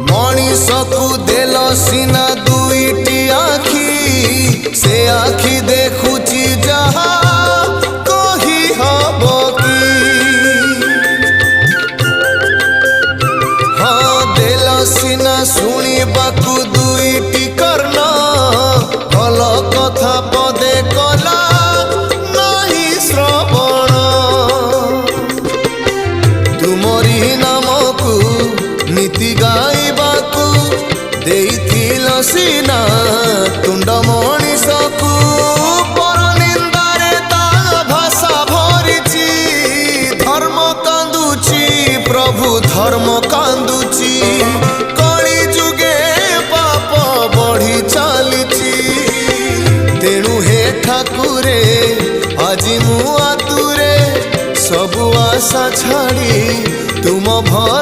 मनीषकु देल सीना दुईटी आखि से आखि देखुची जहा कही हब कि हाँ देल सीना शुणिबाकु दुईटी कर्ण भल कथा पदे कला नहीं श्रवण तुमरी नामकु नीति गाइबाकू देइथिल सीना तुंड मनीषकू पर निंदारे ता भाषा भरिची धर्म कांदुची प्रभु धर्म कांदुची कली जुगे पाप बढ़ी चलीची तेणु हे ठाकुरे आजी मु आतुरे सबु आशा छाड़ी तुम भर